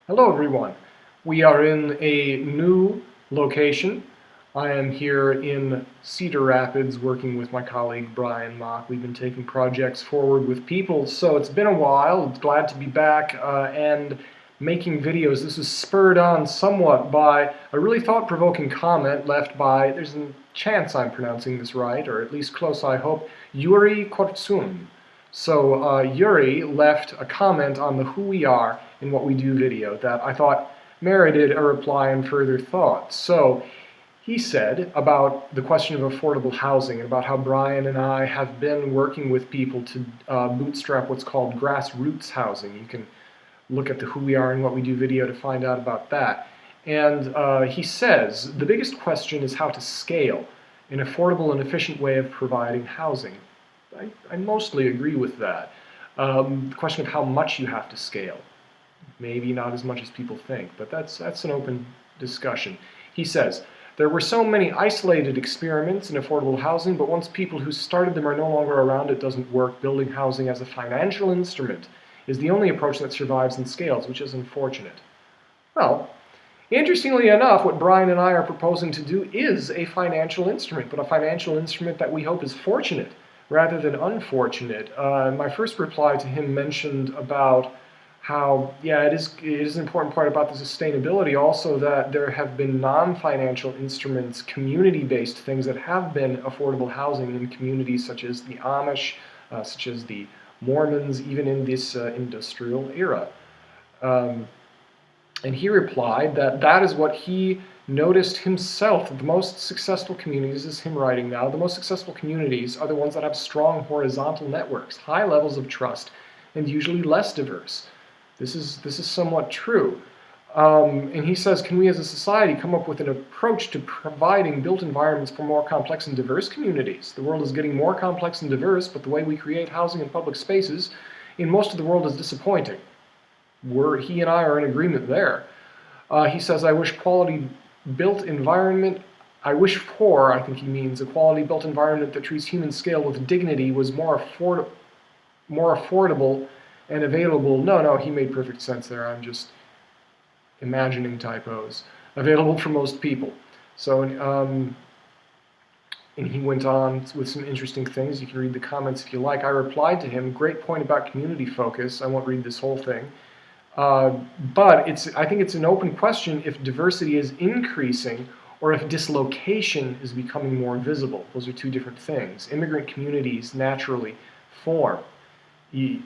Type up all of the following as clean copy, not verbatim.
Hello everyone. We are in a new location. I am here in Cedar Rapids working with my colleague Brian Mock. We've been taking projects forward with people, so it's been a while. It's glad to be back and making videos. This was spurred on somewhat by a really thought-provoking comment left by, there's a chance I'm pronouncing this right, or at least close I hope, Yury. So Yury left a comment on the Who We Are and What We Do video that I thought merited a reply and further thought. So he said about the question of affordable housing and about how Brian and I have been working with people to bootstrap what's called grassroots housing. You can look at the Who We Are and What We Do video to find out about that. And he says the biggest question is how to scale an affordable and efficient way of providing housing. I mostly agree with that. The question of how much you have to scale. Maybe not as much as people think, but that's an open discussion. He says, there were so many isolated experiments in affordable housing, but once people who started them are no longer around, it doesn't work. Building housing as a financial instrument is the only approach that survives and scales, which is unfortunate. Well, interestingly enough, what Brian and I are proposing to do is a financial instrument, but a financial instrument that we hope is fortunate rather than unfortunate. My first reply to him mentioned about how, yeah, it is an important part about the sustainability also that there have been non-financial instruments, community-based things that have been affordable housing in communities such as the Amish, such as the Mormons, even in this industrial era. And he replied that that is what he noticed himself. The most successful communities, this is him writing now, the most successful communities are the ones that have strong horizontal networks, high levels of trust, and usually less diverse. This is somewhat true. And he says, can we as a society come up with an approach to providing built environments for more complex and diverse communities? The world is getting more complex and diverse, but the way we create housing and public spaces in most of the world is disappointing. He and I are in agreement there. He says, I wish quality built environment, I wish for, I think he means, a quality built environment that treats human scale with dignity was more affordable and available. No, he made perfect sense there. I'm just imagining typos. Available for most people. So, and he went on with some interesting things. You can read the comments if you like. I replied to him, great point about community focus. I won't read this whole thing. But I think it's an open question if diversity is increasing or if dislocation is becoming more visible. Those are two different things. Immigrant communities naturally form. And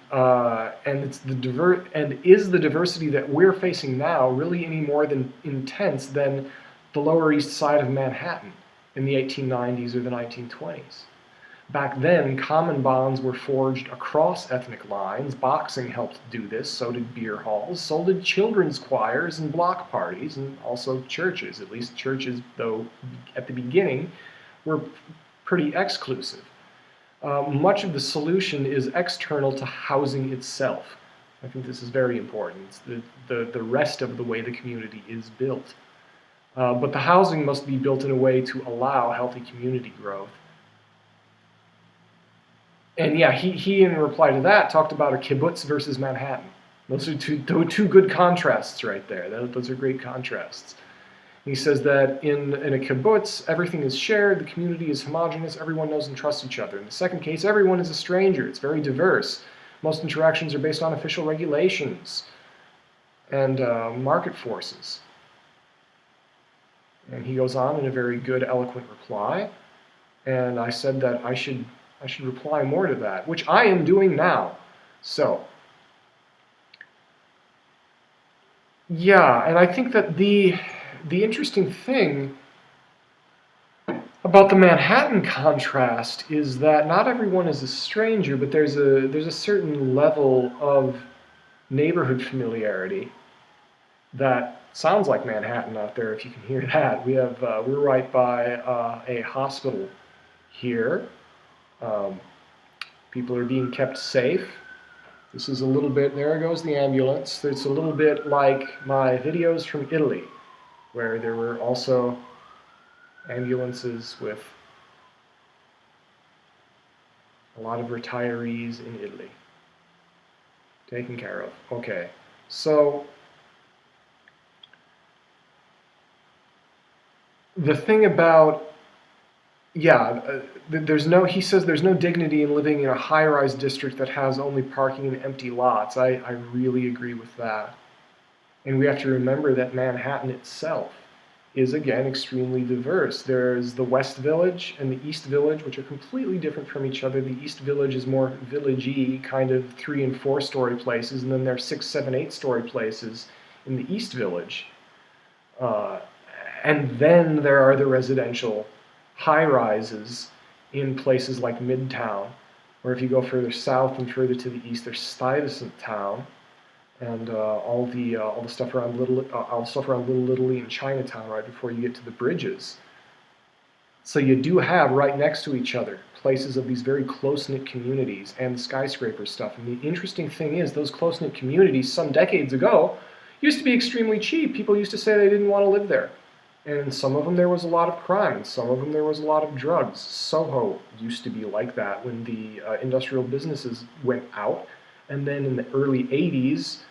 is the diversity that we're facing now really any more than intense than the Lower East Side of Manhattan in the 1890s or the 1920s? Back then, common bonds were forged across ethnic lines. Boxing helped do this, so did beer halls, so did children's choirs and block parties, and also churches. At least churches, though, at the beginning, were pretty exclusive. Much of the solution is external to housing itself. I think this is very important. It's the rest of the way the community is built. But the housing must be built in a way to allow healthy community growth. And yeah, he in reply to that talked about a kibbutz versus Manhattan. Those are two good contrasts right there. Those are great contrasts. He says that in a kibbutz, everything is shared, the community is homogeneous, everyone knows and trusts each other. In the second case, everyone is a stranger. It's very diverse. Most interactions are based on official regulations and market forces. And he goes on in a very good, eloquent reply. And I said that I should reply more to that, which I am doing now. So, yeah, and I think that the interesting thing about the Manhattan contrast is that not everyone is a stranger, but there's a certain level of neighborhood familiarity that sounds like Manhattan out there, if you can hear that. We're right by a hospital here. People are being kept safe. This is a little bit, there goes the ambulance. It's a little bit like my videos from Italy, where there were also ambulances with a lot of retirees in Italy taken care of. Okay, so The thing about, yeah, there's no, he says there's no dignity in living in a high-rise district that has only parking and empty lots. I really agree with that. And we have to remember that Manhattan itself is, again, extremely diverse. There's the West Village and the East Village, which are completely different from each other. The East Village is more village-y, kind of 3- and 4-story places, and then there are 6-, 7-, 8-story places in the East Village. Uh, and then there are the residential high-rises in places like Midtown, or if you go further south and further to the east, there's Stuyvesant Town, and all the stuff around Little Italy and Chinatown, right before you get to the bridges. So you do have right next to each other places of these very close-knit communities and skyscraper stuff. And the interesting thing is, those close-knit communities some decades ago used to be extremely cheap. People used to say they didn't want to live there. And in some of them there was a lot of crime, and some of them there was a lot of drugs. Soho used to be like that when the industrial businesses went out. And then in the early 80s,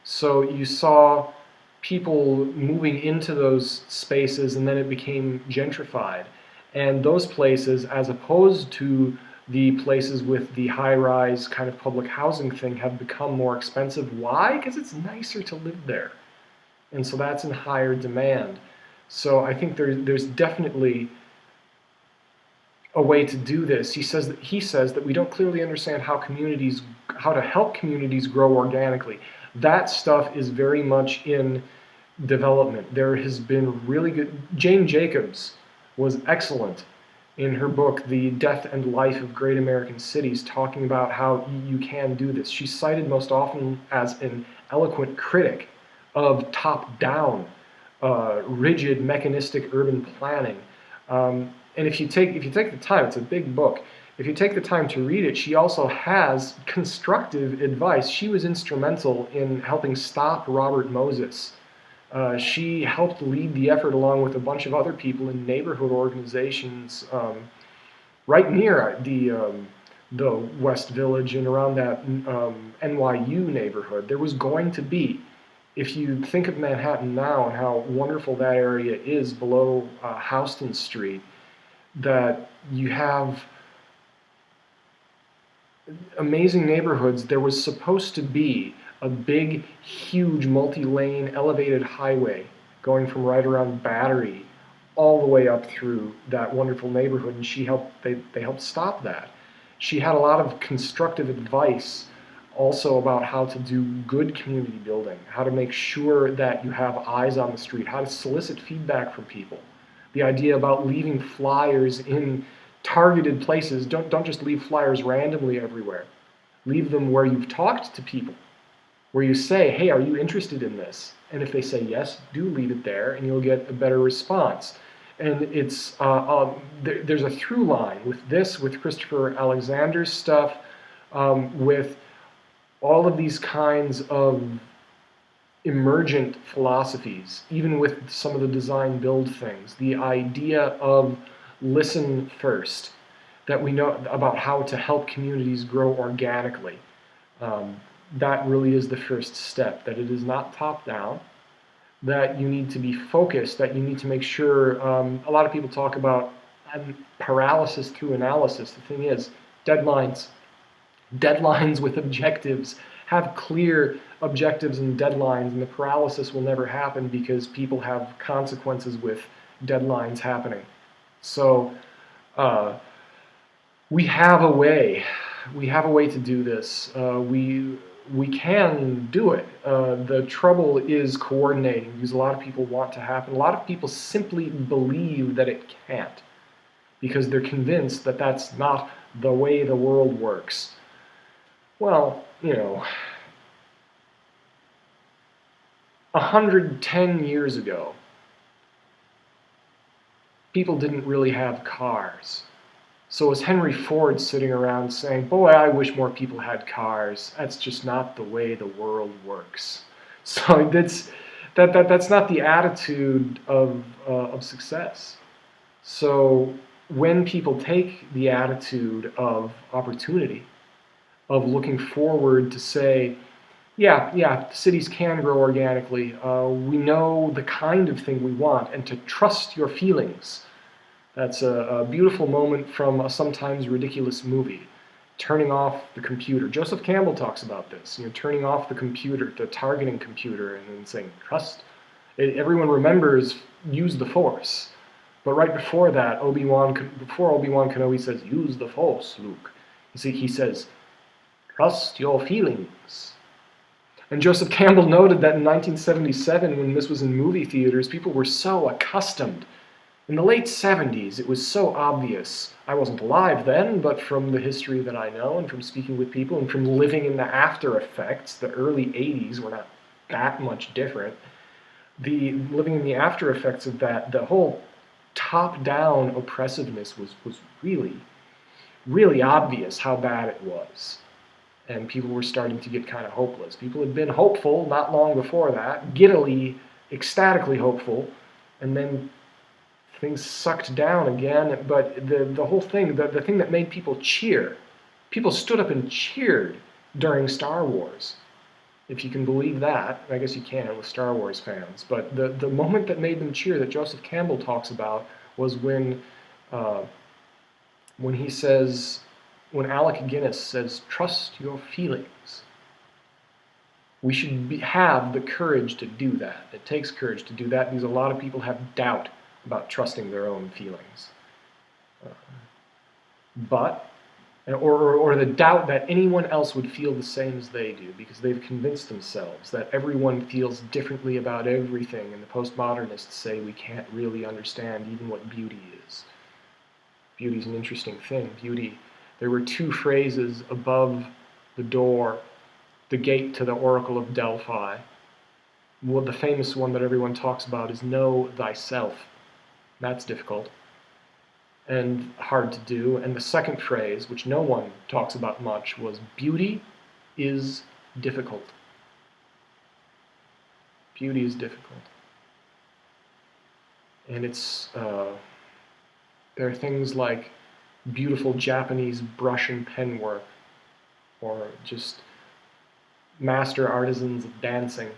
so you saw people moving into those spaces, and then it became gentrified. And those places, as opposed to the places with the high-rise kind of public housing thing, have become more expensive. Why? Because it's nicer to live there. And so that's in higher demand. So I think there's definitely a way to do this. He says that we don't clearly understand how to help communities grow organically. That stuff is very much in development. There has been really good. Jane Jacobs was excellent in her book, The Death and Life of Great American Cities, talking about how you can do this. She's cited most often as an eloquent critic of top-down, rigid, mechanistic urban planning. And if you take the time, it's a big book. If you take the time to read it, she also has constructive advice. She was instrumental in helping stop Robert Moses. She helped lead the effort along with a bunch of other people in neighborhood organizations right near the West Village and around that NYU neighborhood. There was going to be, if you think of Manhattan now and how wonderful that area is below Houston Street, that you have amazing neighborhoods. There was supposed to be a big, huge, multi-lane elevated highway going from right around Battery all the way up through that wonderful neighborhood, and they helped stop that. She had a lot of constructive advice also about how to do good community building, how to make sure that you have eyes on the street, how to solicit feedback from people. The idea about leaving flyers in targeted places. Don't just leave flyers randomly everywhere. Leave them where you've talked to people, where you say, hey, are you interested in this? And if they say yes, do leave it there, and you'll get a better response. And there's a through line with this, with Christopher Alexander's stuff, with all of these kinds of emergent philosophies, even with some of the design build things. The idea of listen first, that we know about how to help communities grow organically. That really is the first step, that it is not top down, that you need to be focused, that you need to make sure, a lot of people talk about paralysis through analysis. The thing is, deadlines with objectives, have clear objectives and deadlines, and the paralysis will never happen because people have consequences with deadlines happening. So we have a way to do this. We can do it. The trouble is coordinating, because a lot of people want to happen. A lot of people simply believe that it can't, because they're convinced that that's not the way the world works. Well, 110 years ago, people didn't really have cars. So was Henry Ford sitting around saying, boy, I wish more people had cars. That's just not the way the world works. So that's not the attitude of success. So when people take the attitude of opportunity, of looking forward to say, Yeah, cities can grow organically. We know the kind of thing we want, and to trust your feelings. That's a beautiful moment from a sometimes ridiculous movie. Turning off the computer. Joseph Campbell talks about this. Turning off the computer, the targeting computer, and then saying trust. Everyone remembers use the Force, but right before that, before Obi-Wan Kenobi says use the Force, Luke. You see, he says trust your feelings. And Joseph Campbell noted that in 1977, when this was in movie theaters, people were so accustomed. In the late 70s, it was so obvious. I wasn't alive then, but from the history that I know and from speaking with people and from living in the after effects, the early 80s were not that much different. Living in the after effects of that, the whole top-down oppressiveness was really, really obvious how bad it was. And people were starting to get kind of hopeless. People had been hopeful not long before that, giddily, ecstatically hopeful, and then things sucked down again. But the whole thing, the thing that made people cheer, people stood up and cheered during Star Wars. If you can believe that, I guess you can with Star Wars fans. But the moment that made them cheer that Joseph Campbell talks about was when he says, when Alec Guinness says, trust your feelings. We should have the courage to do that. It takes courage to do that because a lot of people have doubt about trusting their own feelings. Or the doubt that anyone else would feel the same as they do because they've convinced themselves that everyone feels differently about everything, and the postmodernists say we can't really understand even what beauty is. Beauty is an interesting thing. Beauty, there were two phrases above the door, the gate to the Oracle of Delphi. Well, the famous one that everyone talks about is know thyself. That's difficult and hard to do. And the second phrase, which no one talks about much, was beauty is difficult. Beauty is difficult. And there are things like beautiful Japanese brush and pen work, or just master artisans of dancing,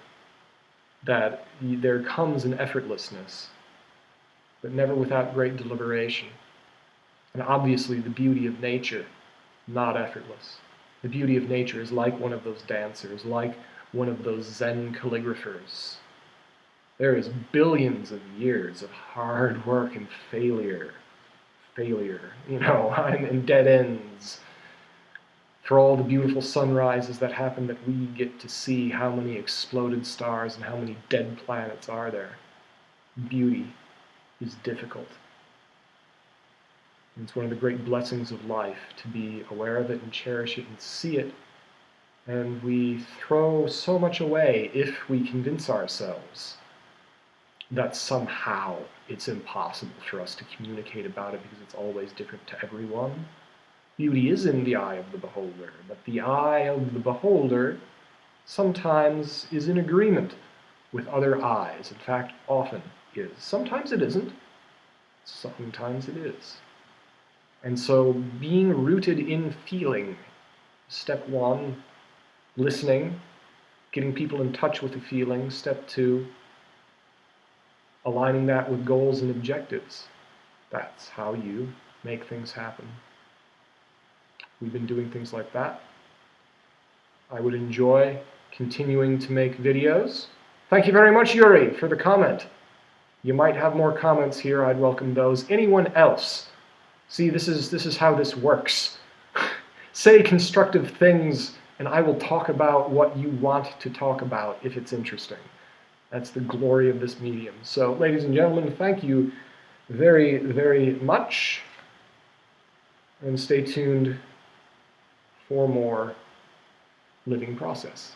that there comes an effortlessness, but never without great deliberation. And obviously the beauty of nature, not effortless. The beauty of nature is like one of those dancers, like one of those Zen calligraphers. There is billions of years of hard work and failure, and dead ends. For all the beautiful sunrises that happen that we get to see, how many exploded stars and how many dead planets are there. Beauty is difficult. And it's one of the great blessings of life to be aware of it and cherish it and see it. And we throw so much away if we convince ourselves that somehow it's impossible for us to communicate about it because it's always different to everyone. Beauty is in the eye of the beholder, but the eye of the beholder sometimes is in agreement with other eyes. In fact, often is. Sometimes it isn't. Sometimes it is. And so being rooted in feeling, step one, listening, getting people in touch with the feeling. Step two, aligning that with goals and objectives. That's how you make things happen. We've been doing things like that. I would enjoy continuing to make videos. Thank you very much, Yury, for the comment. You might have more comments here. I'd welcome those. Anyone else? See, this is how this works. Say constructive things, and I will talk about what you want to talk about if it's interesting. That's the glory of this medium. So, ladies and gentlemen, thank you very, very much. And stay tuned for more Living Process.